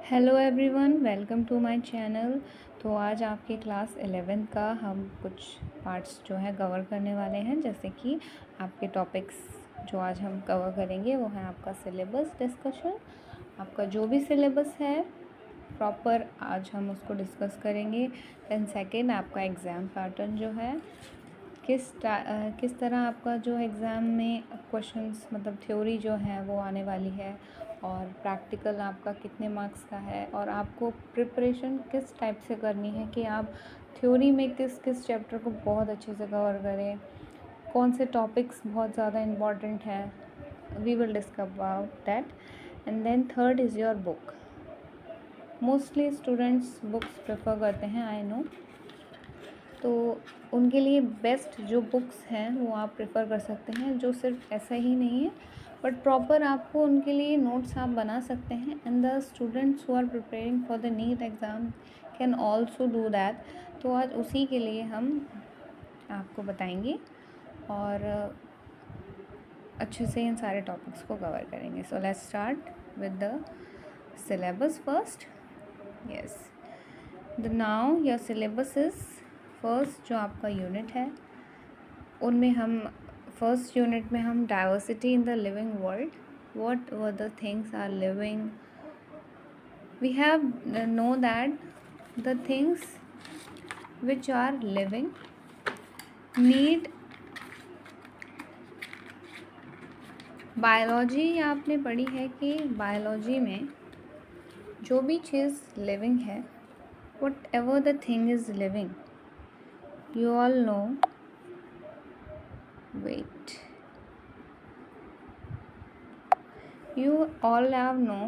Hello everyone, welcome to my channel. तो आज आपके क्लास 11 का हम कुछ पार्ट्स जो है कवर करने वाले हैं। जैसे कि आपके टॉपिक्स जो आज हम कवर करेंगे वो है आपका सिलेबस डिस्कशन। आपका जो भी सिलेबस है प्रॉपर आज हम उसको डिस्कस करेंगे। दैन सेकेंड आपका एग्ज़ाम पैटर्न जो है किस तरह आपका जो एग्ज़ाम में क्वेश्चंस मतलब थ्योरी जो है वो आने वाली है और प्रैक्टिकल आपका कितने मार्क्स का है और आपको प्रिपरेशन किस टाइप से करनी है कि आप थ्योरी में किस किस चैप्टर को बहुत अच्छे से कवर करें, कौन से टॉपिक्स बहुत ज़्यादा इम्पॉर्टेंट हैं। We will discuss about that. And then third is your book. Mostly students books prefer करते हैं, आई नो, तो उनके लिए बेस्ट जो बुक्स हैं वो आप प्रेफर कर सकते हैं। जो सिर्फ ऐसा ही नहीं है बट प्रॉपर आपको उनके लिए नोट्स आप बना सकते हैं। And the students who are preparing for the NEET exam can also do that. तो आज उसी के लिए हम आपको बताएंगे और अच्छे से इन सारे टॉपिक्स को कवर करेंगे। So let's start with the syllabus first. Yes, the now your syllabus is first जो आपका यूनिट है उनमें हम फर्स्ट यूनिट में हम diversity in the living world, whatever the things are living, we have know that the things which are living need biology. आपने पढ़ी है कि बायोलॉजी में जो भी चीज़ लिविंग है, whatever the thing is living, you all know, wait, you all have know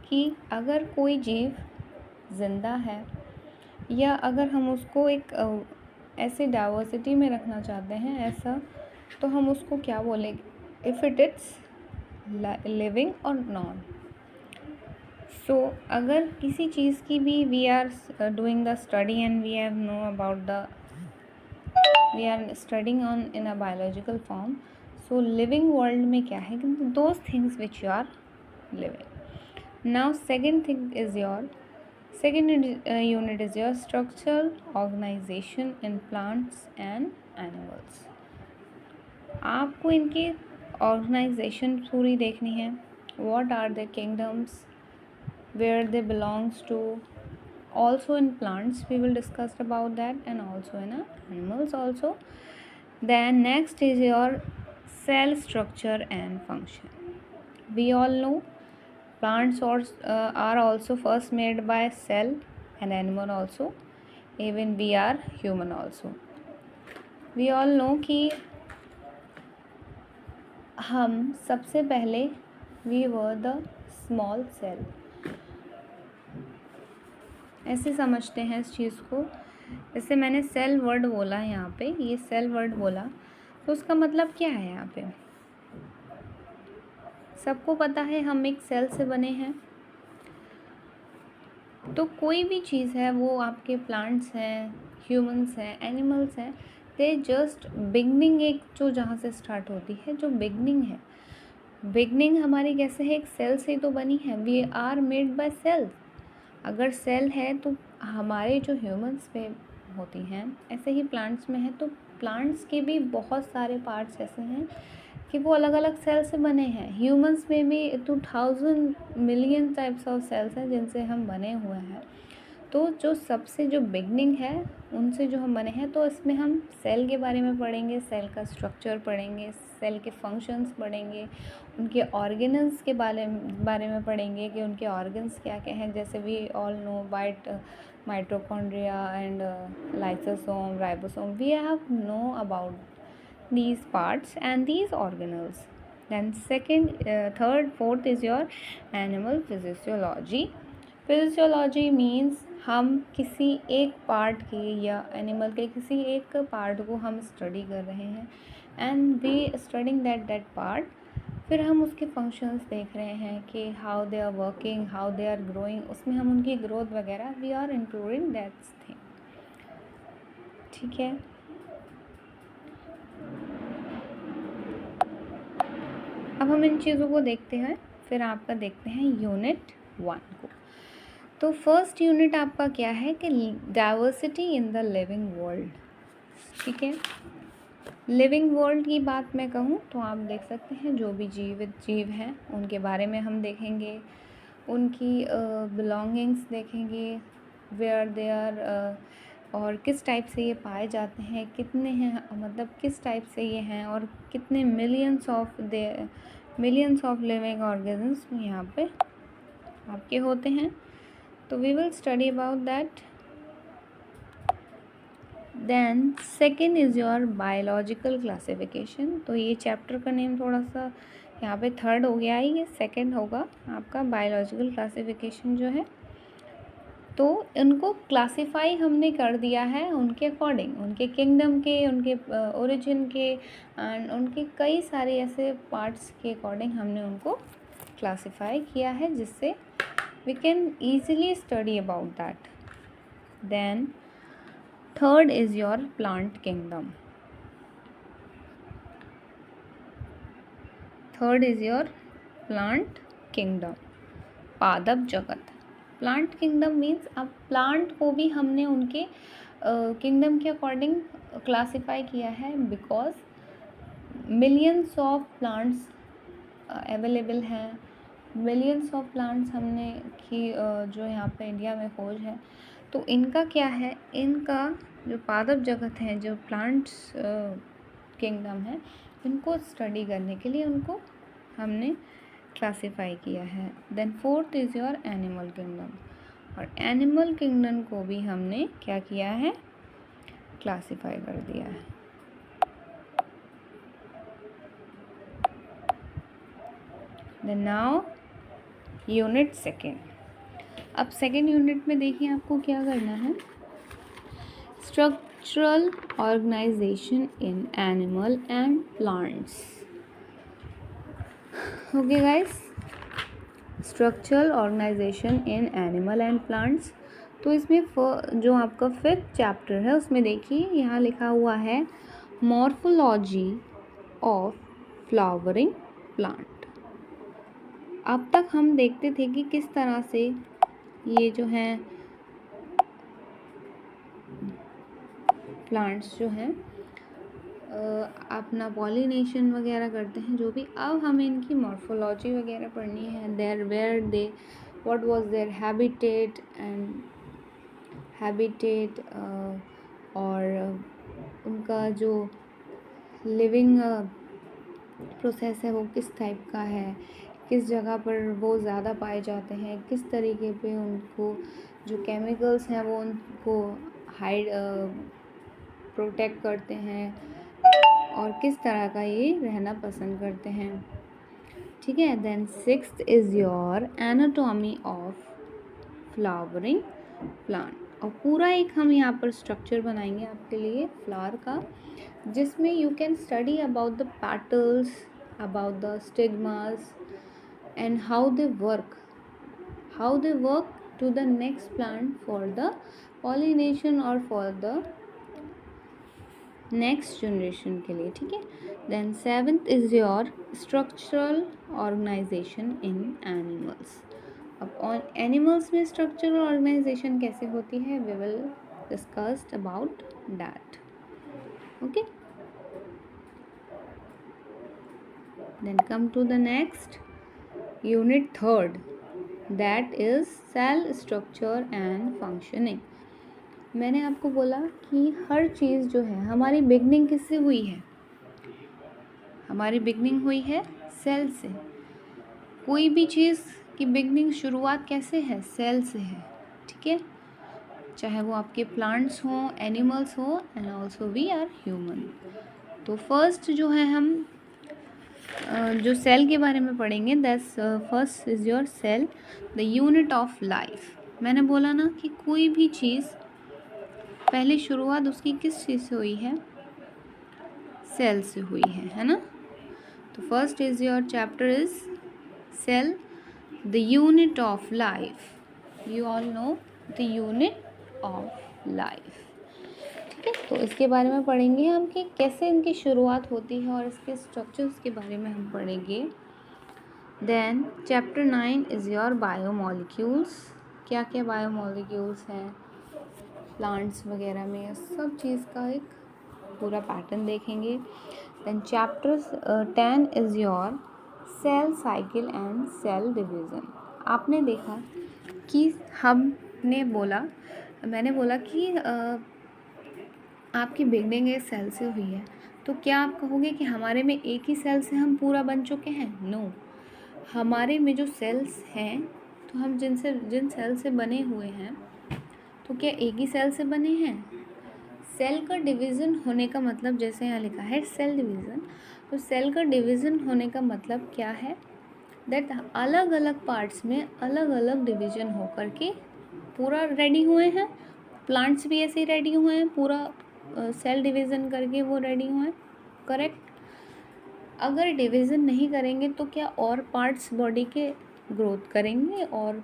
कि अगर कोई जीव ज़िंदा है या अगर हम उसको एक ऐसे डाइवर्सिटी में रखना चाहते हैं ऐसा, तो हम उसको क्या बोलेंगे, इफ़ इट इट्स लिविंग और नॉन। सो अगर किसी चीज़ की भी we are doing the study and we have know about the we are studying on in a biological form. So living world में क्या है, those things which you are living. Now second thing is your unit is your structural organization in plants and animals. आपको इनकी organization पूरी देखनी है. What are the kingdoms, where they belongs to. Also in plants we will discuss about that, and also in animals also. Then next is your cell structure and function. We all know plants are also first made by cell, and animal also, even we are human also. We all know कि हम सबसे पहले we were the small cell, ऐसे समझते हैं इस चीज़ को। जैसे मैंने सेल वर्ड बोला है यहाँ पे, ये सेल वर्ड बोला तो उसका मतलब क्या है यहाँ पे, सबको पता है हम एक सेल से बने हैं। तो कोई भी चीज़ है वो आपके प्लांट्स हैं, ह्यूमंस हैं, एनिमल्स हैं, दे जस्ट बिगनिंग एक जो जहाँ से स्टार्ट होती है, जो बिगनिंग है, बिगनिंग हमारी कैसे है, एक सेल से तो बनी है। We are made by cells. अगर सेल है तो हमारे जो ह्यूमंस में होती हैं ऐसे ही प्लांट्स में है। तो प्लांट्स के भी बहुत सारे पार्ट्स ऐसे हैं कि वो अलग अलग सेल से बने हैं। ह्यूमंस में भी 2000 मिलियन टाइप्स ऑफ सेल्स हैं जिनसे हम बने हुए हैं। तो जो सबसे जो बिगनिंग है उनसे जो हम बने हैं, तो इसमें हम सेल के बारे में पढ़ेंगे, सेल का स्ट्रक्चर पढ़ेंगे, सेल के फंक्शंस पढ़ेंगे, उनके ऑर्गेनल्स के बारे में पढ़ेंगे कि उनके ऑर्गन्स क्या क्या हैं। जैसे we all know mitochondria and lysosome, ribosome, we have know about these parts and these organelles. Then third, fourth is your animal physiology. Physiology means हम किसी एक पार्ट के या एनिमल के किसी एक पार्ट को हम स्टडी कर रहे हैं and we studying that part. फिर हम उसके फंक्शंस देख रहे हैं कि how they are working, how they are growing, उसमें हम उनकी ग्रोथ वगैरह we are including that thing. ठीक है, अब हम इन चीज़ों को देखते हैं। फिर आपका देखते हैं यूनिट 1 को। तो फर्स्ट यूनिट आपका क्या है कि diversity in the living world. ठीक है, लिविंग वर्ल्ड की बात मैं कहूँ तो आप देख सकते हैं जो भी जीवित जीव हैं उनके बारे में हम देखेंगे, उनकी बिलोंगिंग्स देखेंगे, वेयर दे आर, और किस टाइप से ये पाए जाते हैं, कितने हैं, मतलब किस टाइप से ये हैं, और कितने मिलियंस ऑफ लिविंग ऑर्गेनिज्म यहाँ पे आपके होते हैं। तो we will study about that. Then second is your biological classification. तो ये चैप्टर का नेम थोड़ा सा यहाँ पे थर्ड हो गया है, ये सेकेंड होगा आपका बायोलॉजिकल क्लासिफिकेशन जो है। तो इनको क्लासिफाई हमने कर दिया है उनके अकॉर्डिंग, उनके किंगडम के, उनके ओरिजिन के, एंड उनके कई सारे ऐसे पार्ट्स के अकॉर्डिंग हमने उनको क्लासिफाई किया है, जिससे we can easily study about that. Then third is your plant kingdom. Third is your plant kingdom, पादप जगत। प्लांट किंगडम मीन्स अब प्लांट को भी हमने उनके किंगडम के अकॉर्डिंग क्लासिफाई किया है, because millions of plants available हैं, मिलियंस ऑफ प्लांट्स हमने की जो यहाँ पे इंडिया में खोज है। तो इनका क्या है, इनका जो पादप जगत है, जो प्लांट्स किंगडम है, इनको स्टडी करने के लिए उनको हमने क्लासिफाई किया है। Then fourth is your animal kingdom, और एनिमल किंगडम को भी हमने क्या किया है, क्लासिफाई कर दिया है। Then now unit second. अब सेकेंड यूनिट में देखिए आपको क्या करना है, structural organisation in animal and plants. Okay guys, structural organisation in animal and plants. तो इसमें जो आपका फिफ्थ चैप्टर है उसमें देखिए यहाँ लिखा हुआ है मॉर्फोलॉजी ऑफ फ्लावरिंग प्लांट। अब तक हम देखते थे कि किस तरह से ये जो हैं प्लांट्स जो हैं अपना पॉलिनेशन वगैरह करते हैं, जो भी। अब हमें इनकी मॉर्फोलॉजी वगैरह पढ़नी है, व्हाट वाज देयर हैबिटेट और उनका जो लिविंग प्रोसेस है वो किस टाइप का है, किस जगह पर वो ज़्यादा पाए जाते हैं, किस तरीके पे उनको जो केमिकल्स हैं वो उनको प्रोटेक्ट करते हैं, और किस तरह का ये रहना पसंद करते हैं। ठीक है। Then sixth is your anatomy of flowering plant, और पूरा एक हम यहाँ पर स्ट्रक्चर बनाएंगे आपके लिए फ्लावर का, जिसमें you can study about the petals, about the stigmas, and how they work to the next plant for the pollination or for the next generation के लिए। ठीक है। then seventh is your structural organization in animals। अब animals में structural organisation कैसे होती है, we will discuss about that। okay, then come to the next unit third, that is cell structure and functioning. मैंने आपको बोला कि हर चीज़ जो है हमारी बिगनिंग किससे हुई है, हमारी बिगनिंग हुई है सेल से। कोई भी चीज़ की बिगनिंग शुरुआत कैसे है, सेल से है। ठीक है, चाहे वो आपके प्लांट्स हों, एनिमल्स हों, and also we are human. तो फर्स्ट जो है हम जो सेल के बारे में पढ़ेंगे, that's first is your cell, the unit of life. मैंने बोला ना कि कोई भी चीज़ पहले शुरुआत उसकी किस चीज़ से हुई है, सेल से हुई है ना। तो first is your chapter is cell, the unit of life. You all know the unit of life. ठीक है, तो इसके बारे में पढ़ेंगे हम कि कैसे इनकी शुरुआत होती है, और इसके स्ट्रक्चर्स के बारे में हम पढ़ेंगे। Then chapter 9 is your biomolecules. क्या क्या बायोमोलिक्यूल्स हैं प्लांट्स वगैरह में, सब चीज़ का एक पूरा पैटर्न देखेंगे। Then chapter 10 is your cell cycle and cell division. आपने देखा कि मैंने बोला कि आपकी बिगनिंग एक सेल से हुई है, तो क्या आप कहोगे कि हमारे में एक ही सेल से हम पूरा बन चुके हैं? नो, हमारे में जो सेल्स हैं, तो हम जिन सेल से बने हुए हैं, तो क्या एक ही सेल से बने हैं? सेल का डिवीज़न होने का मतलब, जैसे यहाँ लिखा है सेल डिवीज़न, तो सेल का डिवीज़न होने का मतलब क्या है? दैट अलग अलग पार्ट्स में अलग अलग डिवीज़न होकर के पूरा रेडी हुए हैं। प्लांट्स भी ऐसे ही रेडी हुए हैं, पूरा सेल डिवीज़न करके वो रेडी हुए हैं, करेक्ट। अगर डिवीज़न नहीं करेंगे तो क्या और पार्ट्स बॉडी के ग्रोथ करेंगे और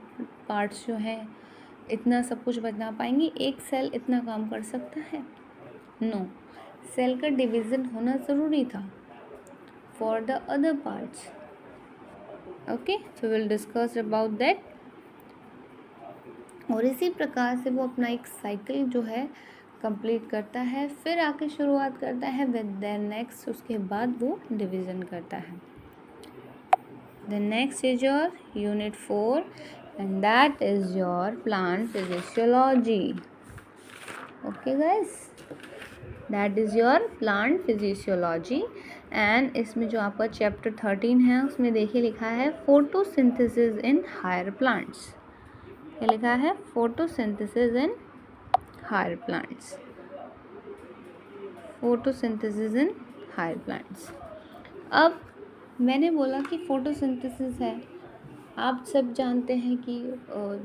पार्ट्स जो हैं इतना सब कुछ बना पाएंगे? एक सेल इतना काम कर सकता है? नो, सेल का डिवीज़न होना ज़रूरी था for the other parts. Okay, so will discuss about that. और इसी प्रकार से वो अपना एक साइकिल जो है कंप्लीट करता है, फिर आके शुरुआत करता है विद देन नेक्स्ट, उसके बाद वो डिवीज़न करता है। The next is your unit 4 and that is your plant physiology. Okay guys, that is your plant physiology. And इसमें जो आपका चैप्टर 13 है, उसमें देखिए लिखा है फोटोसिंथेसिस इन हायर प्लांट्स। क्या लिखा है? Photosynthesis in higher plants. Photosynthesis in higher plants. अब मैंने बोला कि फोटोसिंथेसिस है, आप सब जानते हैं कि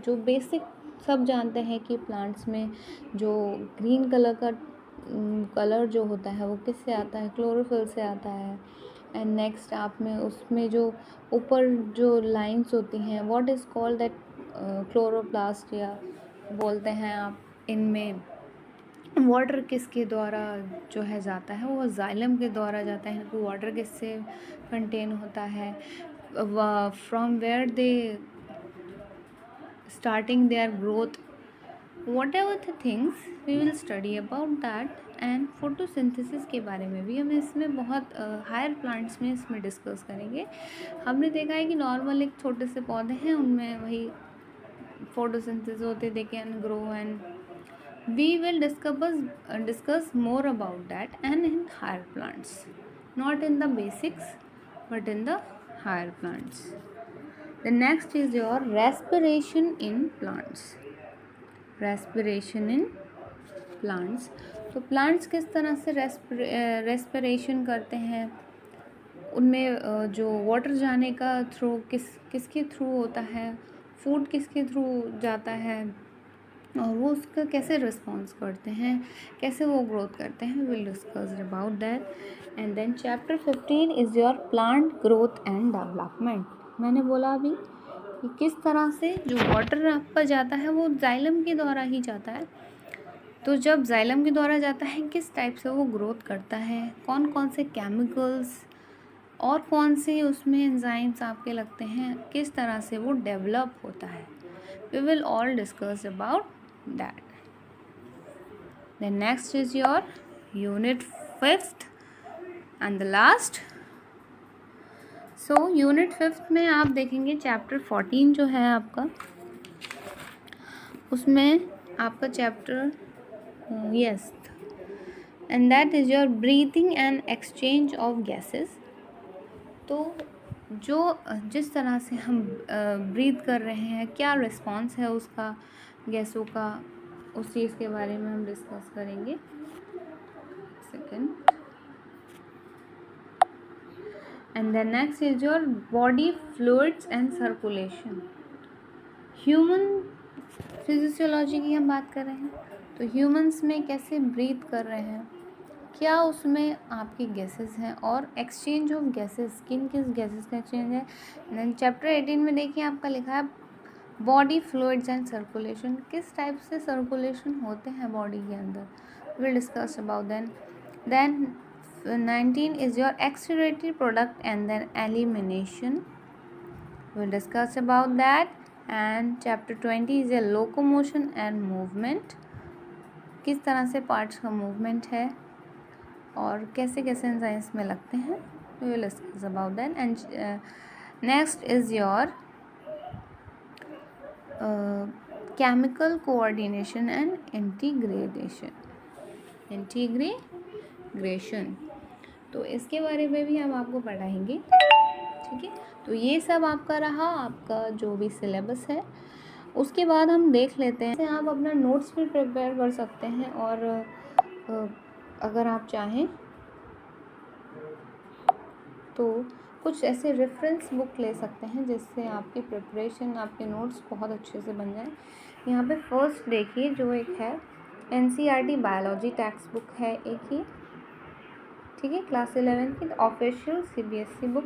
जो बेसिक सब जानते हैं कि प्लांट्स में जो ग्रीन कलर का कलर जो होता है वो किससे आता है? क्लोरोफिल से आता है। एंड नेक्स्ट आप में उसमें जो ऊपर जो लाइंस होती हैं, what is called that chloroplast, या बोलते हैं आप इनमें वाटर किसके द्वारा जो है जाता है? वो जाइलम के द्वारा जाता है। तो वाटर किससे कंटेन होता है? From where they starting their growth, whatever the things we will study about that. And photosynthesis के बारे में भी हम इसमें बहुत हायर प्लांट्स में इसमें डिस्कस करेंगे। हमने देखा है कि नॉर्मल एक छोटे से पौधे हैं, उनमें वही फोटोसिंथेसिस होते, they can grow, and we will discuss more about that and in higher plants, not in the basics but in the higher plants. The next is your respiration in plants. Respiration in plants, तो plants किस तरह से respiration करते हैं? उनमें जो water जाने का थ्रू किसके थ्रू होता है? फूड किसके थ्रू जाता है? और वो उसका कैसे रिस्पॉन्स करते हैं, कैसे वो ग्रोथ करते हैं? We will discuss about that. And then chapter 15 is your plant growth and development. मैंने बोला अभी कि किस तरह से जो वाटर आपका जाता है वो जाइलम के द्वारा ही जाता है। तो जब जाइलम के द्वारा जाता है, किस टाइप से वो ग्रोथ करता है, कौन कौन से केमिकल्स और कौन से उसमें एंजाइम्स आपके लगते हैं, किस तरह से वो डेवलप होता है, we will all discuss about that. Then next is your unit 5th and the last. So unit 5th में आप देखेंगे चैप्टर 14 जो है आपका, उसमें आपका chapter yes, and that is your breathing and exchange of gases. तो जो जिस तरह से हम ब्रीथ कर रहे हैं, क्या रिस्पॉन्स है उसका गैसों का, उस चीज़ के बारे में हम डिस्कस करेंगे। Second, and the next is your body fluids and circulation. Human physiology की हम बात कर रहे हैं, तो ह्यूमंस में कैसे ब्रीथ कर रहे हैं, क्या उसमें आपकी गैसेस हैं, और एक्सचेंज ऑफ गैसेस, किन किस गैसेस का एक्सचेंज है। देन चैप्टर 18 में देखिए आपका लिखा है बॉडी फ्लूइड्स एंड सर्कुलेशन, किस टाइप से सर्कुलेशन होते हैं बॉडी के अंदर, will discuss about then 19 is your excretory product and then elimination. we'll discuss about that. And chapter 20 is a locomotion and movement. किस तरह से पार्ट्स का मूवमेंट है और कैसे कैसे एंजाइम में लगते हैं, we will discuss about that. And next is your chemical coordination and integration. तो इसके बारे में भी हम आपको पढ़ाएंगे, ठीक है. तो ये सब आपका रहा आपका जो भी सिलेबस है. उसके बाद हम देख लेते हैं, आप अपना नोट्स भी प्रिपेयर कर सकते हैं और अगर आप चाहें तो कुछ ऐसे रेफरेंस बुक ले सकते हैं जिससे आपकी प्रिपरेशन, आपके नोट्स बहुत अच्छे से बन जाए. यहाँ पे फर्स्ट देखिए जो एक है NCERT बायोलॉजी टेक्स्ट बुक है एक ही, ठीक है, क्लास 11 की official CBSE book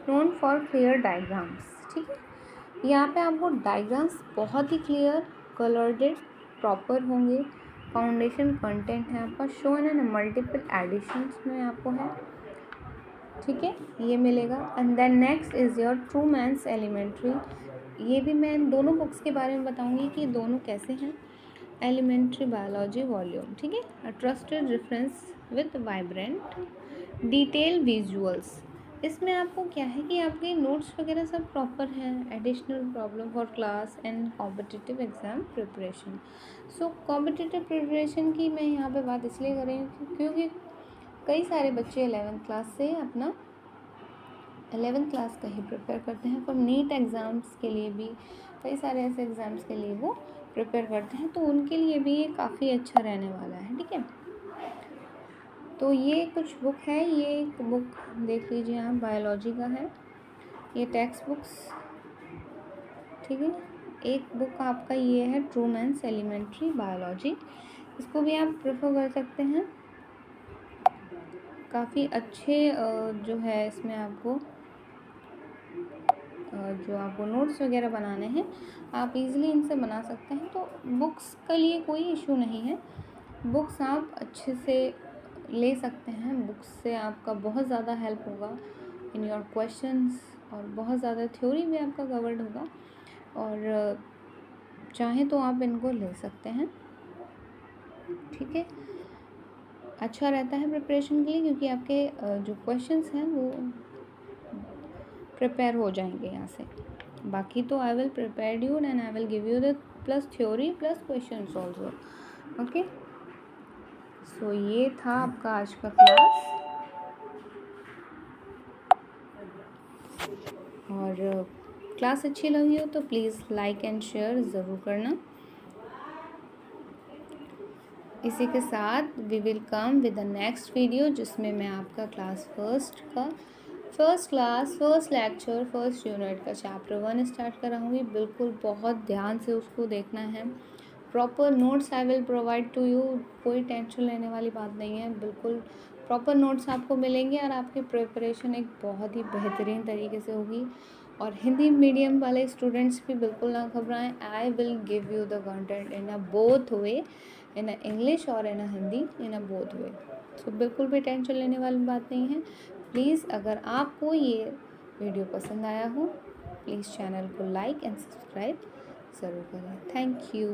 known for clear diagrams, ठीक है. यहाँ पे आपको डायग्राम्स बहुत ही क्लियर, कलर्डेड, प्रॉपर होंगे. फाउंडेशन कंटेंट है आपका, शो एंड मल्टीपल एडिशंस में आपको है, ठीक है, ये मिलेगा. And then next is your Trueman's Elementary. ये भी मैं दोनों बुक्स के बारे में बताऊंगी कि दोनों कैसे हैं. एलिमेंट्री बायोलॉजी वॉल्यूम, ठीक है, अ trusted reference with vibrant detail visuals. इसमें आपको क्या है कि आपके नोट्स वगैरह सब प्रॉपर हैं. Additional problem for class and competitive exam preparation. So competitive preparation की मैं यहाँ पे बात इसलिए कर रही हूँ क्योंकि कई सारे बच्चे 11th क्लास से अपना 11th क्लास का ही प्रिपेयर करते हैं. फॉर नीट एग्ज़ाम्स के लिए भी, कई सारे ऐसे एग्ज़ाम्स के लिए वो प्रिपेयर करते हैं, तो उनके लिए भी ये काफ़ी अच्छा रहने वाला है, ठीक है. तो ये कुछ बुक है, ये एक बुक देख लीजिए आप, बायोलॉजी का है ये टेक्स्ट बुक्स, ठीक है. एक बुक आपका ये है ट्रूमैन्स एलिमेंट्री बायोलॉजी, इसको भी आप प्रेफर कर सकते हैं. काफ़ी अच्छे जो है इसमें आपको जो आपको नोट्स वगैरह बनाने हैं आप इजीली इनसे बना सकते हैं. तो बुक्स के लिए कोई इशू नहीं है, बुक्स आप अच्छे से ले सकते हैं. बुक्स से आपका बहुत ज़्यादा हेल्प होगा इन योर क्वेश्चंस और बहुत ज़्यादा थ्योरी भी आपका कवर्ड होगा. और चाहें तो आप इनको ले सकते हैं, ठीक है. अच्छा रहता है प्रिपरेशन के लिए क्योंकि आपके जो क्वेश्चंस हैं वो प्रिपेयर हो जाएंगे यहाँ से. बाकी तो I will prepare you and I will give you the plus theory plus questions also, okay. So ये था आपका आज का क्लास. और क्लास अच्छी लगी हो तो प्लीज़ लाइक एंड शेयर ज़रूर करना. इसी के साथ we will come with the next video जिसमें मैं आपका class first lecture first unit का चैप्टर 1 स्टार्ट कराऊंगी. बिल्कुल बहुत ध्यान से उसको देखना है. Proper notes I will provide to you, कोई टेंशन लेने वाली बात नहीं है. बिल्कुल प्रॉपर नोट्स आपको मिलेंगे और आपकी प्रिपरेशन एक बहुत ही बेहतरीन तरीके से होगी. और हिंदी मीडियम वाले स्टूडेंट्स भी बिल्कुल ना घबराएं. आई will give you the content in a both way, in a English और इन अ हिंदी, इन अ बोथ वे. सो बिल्कुल भी टेंशन लेने वाली बात नहीं है. प्लीज़ अगर आपको ये वीडियो पसंद आया हो प्लीज़ चैनल को लाइक एंड सब्सक्राइब ज़रूर करें. Thank you.